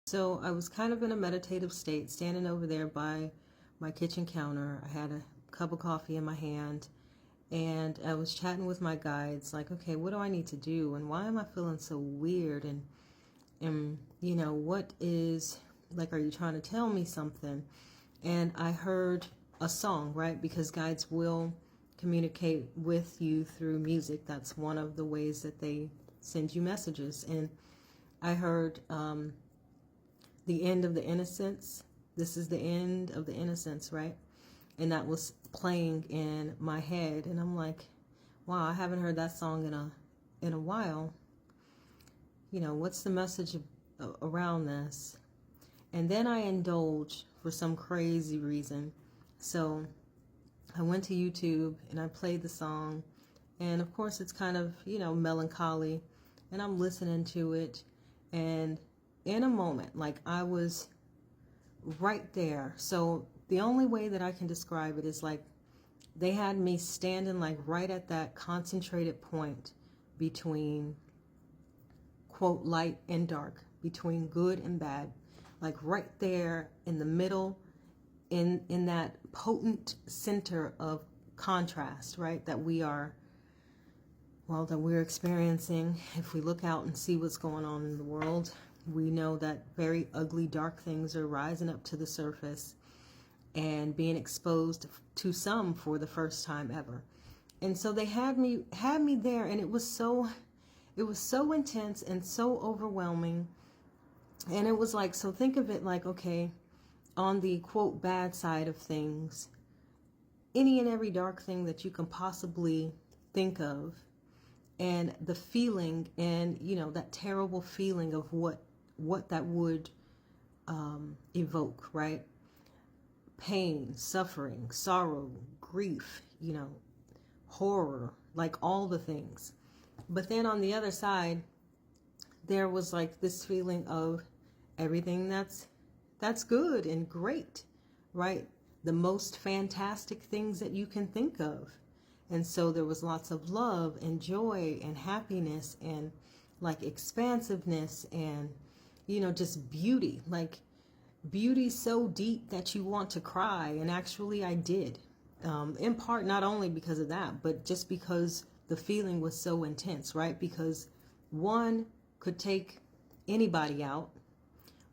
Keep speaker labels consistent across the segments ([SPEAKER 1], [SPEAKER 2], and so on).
[SPEAKER 1] So I was kind of in a meditative state, standing over there by my kitchen counter. I had a cup of coffee in my hand, and I was chatting with my guides, like, okay, what do I need to do? And why am I feeling so weird? And what is, like, are you trying to tell me something? And I heard a song, right? Because guides will communicate with you through music. That's one of the ways that they send you messages. And I heard the end of the innocence. This is the end of the innocence, right? And that was playing in my head, and I'm like, wow, I haven't heard that song in a while. What's the message around this? And then I indulged for some crazy reason. So I went to YouTube and I played the song, and of course it's kind of, melancholy, and I'm listening to it, and in a moment, like, I was right there. So the only way that I can describe it is like they had me standing like right at that concentrated point between, quote, light and dark, between good and bad, like right there in the middle, in that potent center of contrast, right, that we're experiencing. If we look out and see what's going on in the world, we know that very ugly, dark things are rising up to the surface and being exposed to some for the first time ever. And so they had me there, and it was so intense and so overwhelming. And it was like, so think of it like, okay, on the, quote, bad side of things, any and every dark thing that you can possibly think of, and the feeling, and that terrible feeling of what that would evoke, right? Pain, suffering, sorrow, grief, horror, like all the things. But then on the other side, there was like this feeling of everything that's good and great, right? The most fantastic things that you can think of. And so there was lots of love and joy and happiness and like expansiveness and, just beauty, like beauty so deep that you want to cry. And actually I did, in part, not only because of that, but just because the feeling was so intense, right? Because one could take anybody out,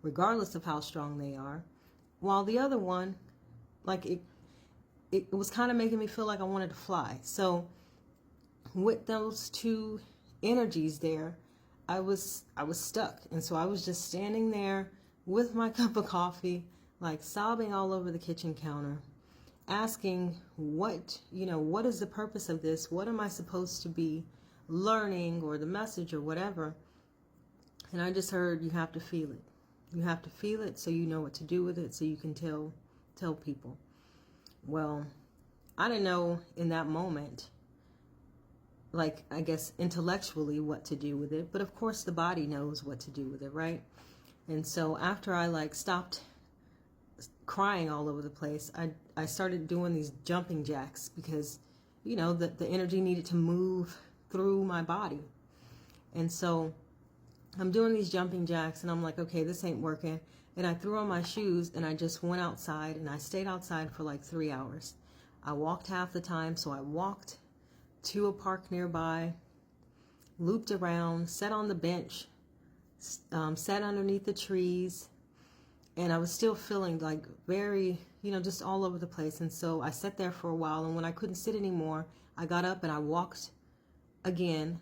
[SPEAKER 1] regardless of how strong they are, while the other one, like, it was kind of making me feel like I wanted to fly. So with those two energies there, I was stuck. And so I was just standing there with my cup of coffee, like sobbing all over the kitchen counter, asking what is the purpose of this? What am I supposed to be learning, or the message, or whatever? And I just heard, you have to feel it. You have to feel it so you know what to do with it, so you can tell people. Well, I didn't know in that moment, like, I guess intellectually what to do with it, but of course the body knows what to do with it, right? And so after I like stopped crying all over the place, I started doing these jumping jacks, because the energy needed to move through my body. And so I'm doing these jumping jacks, and I'm like, okay, this ain't working. And I threw on my shoes, and I just went outside, and I stayed outside for like 3 hours. I walked half the time, so I walked to a park nearby, looped around, sat on the bench, sat underneath the trees, and I was still feeling like very, just all over the place. And so I sat there for a while, and when I couldn't sit anymore, I got up and I walked again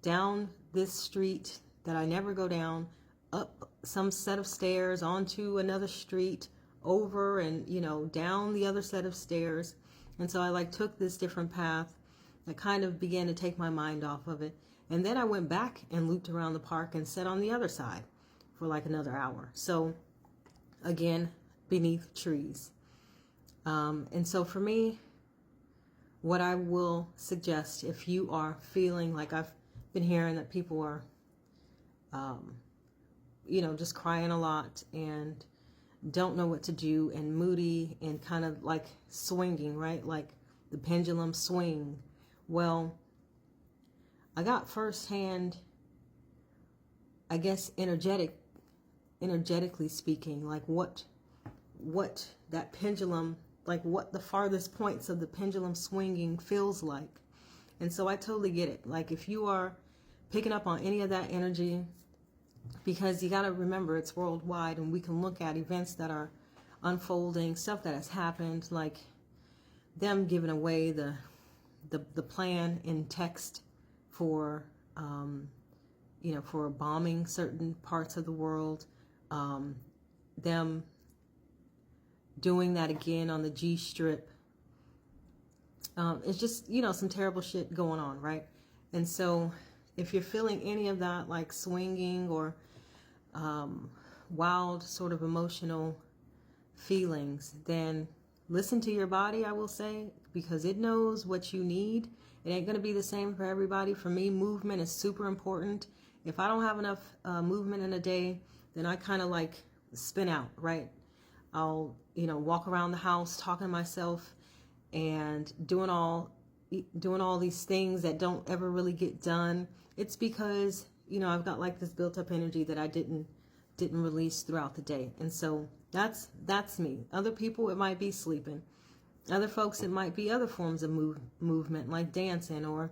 [SPEAKER 1] down this street that I never go down, up some set of stairs, onto another street, over, and down the other set of stairs. And so I like took this different path that kind of began to take my mind off of it. And then I went back and looped around the park and sat on the other side for like another hour. So again, beneath trees. And so for me, what I will suggest, if you are feeling like, I've been hearing that people are just crying a lot and don't know what to do, and moody, and kind of like swinging, right? Like the pendulum swing. Well, I got firsthand, I guess, energetic energetically speaking, like what that pendulum, like what the farthest points of the pendulum swinging feels like. And so I totally get it. Like if you are picking up on any of that energy, because you got to remember it's worldwide, and we can look at events that are unfolding, stuff that has happened, like them giving away the plan in text for for bombing certain parts of the world, them doing that again on the G Strip. It's just, some terrible shit going on, right? And so if you're feeling any of that, like swinging or wild sort of emotional feelings, then listen to your body, I will say, because it knows what you need. It ain't going to be the same for everybody. For me, movement is super important. If I don't have enough movement in a day, then I kind of like spin out, right? I'll, walk around the house talking to myself and doing all these things that don't ever really get done. It's because, I've got like this built up energy that I didn't release throughout the day. And so that's me. Other people, it might be sleeping. Other folks, it might be other forms of movement, like dancing or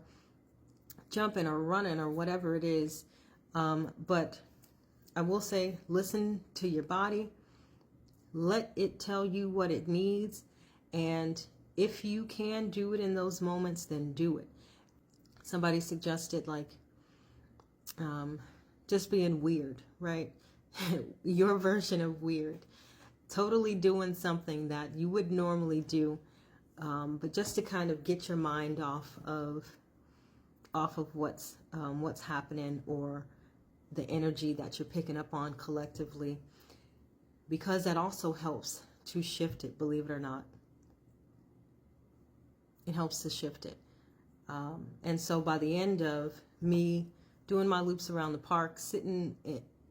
[SPEAKER 1] jumping or running or whatever it is. But I will say, listen to your body. Let it tell you what it needs. And if you can do it in those moments, then do it. Somebody suggested just being weird, right? Your version of weird. Totally doing something that you would normally do, but just to kind of get your mind off of what's happening, or the energy that you're picking up on collectively, because that also helps to shift it, believe it or not. It helps to shift it. And so by the end of me doing my loops around the park, sitting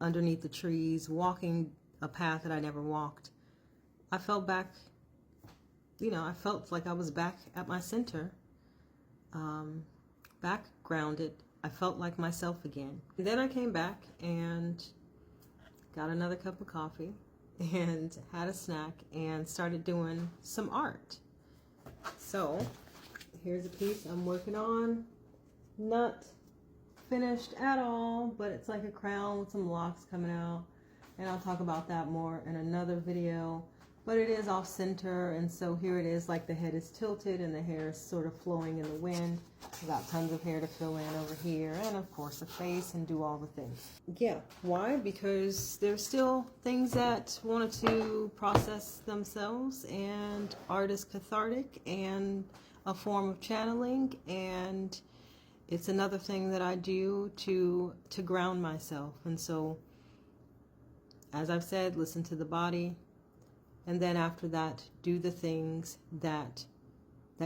[SPEAKER 1] underneath the trees, walking a path that I never walked, I felt back, I felt like I was back at my center, back grounded. I felt like myself again. And then I came back and got another cup of coffee and had a snack and started doing some art. So here's a piece I'm working on. Not finished at all, but it's like a crown with some locks coming out. And I'll talk about that more in another video. But it is off center, and so here it is, like the head is tilted and the hair is sort of flowing in the wind. I've got tons of hair to fill in over here, and of course a face, and do all the things. Yeah, why? Because there's still things that wanted to process themselves, and art is cathartic and a form of channeling, and it's another thing that I do to ground myself. And so, as I've said, listen to the body. And then after that, do the things that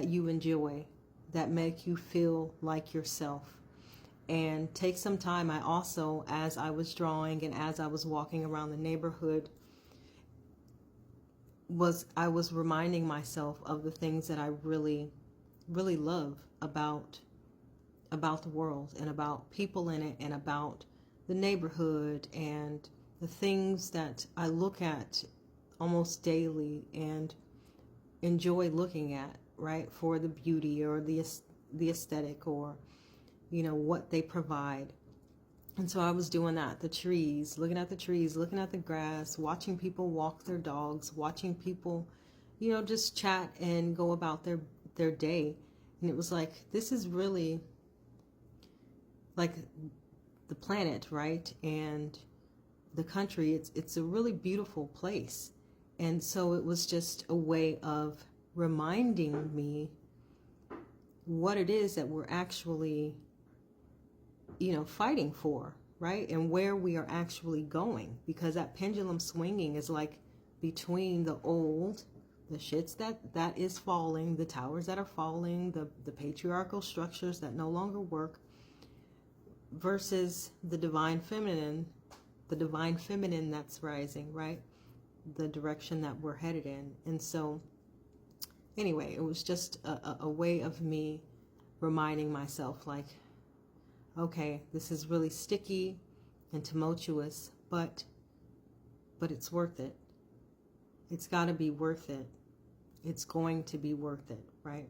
[SPEAKER 1] you enjoy, that make you feel like yourself. And take some time. I also, as I was drawing and as I was walking around the neighborhood, I was reminding myself of the things that I really, really love about the world, and about people in it, and about the neighborhood, and the things that I look at almost daily and enjoy looking at, right, for the beauty or the aesthetic, or what they provide. And so I was doing that, the trees, looking at the grass, watching people walk their dogs, watching people just chat and go about their day. And it was like, this is really like the planet, right, and the country. It's a really beautiful place. And so it was just a way of reminding me what it is that we're actually, fighting for, right? And where we are actually going. Because that pendulum swinging is like between the shits that is falling, the towers that are falling, the patriarchal structures that no longer work, versus the divine feminine that's rising, right? The direction that we're headed in. And so anyway, it was just a way of me reminding myself, like, okay, this is really sticky and tumultuous, but but it's worth it. It's got to be worth it. It's going to be worth it, right?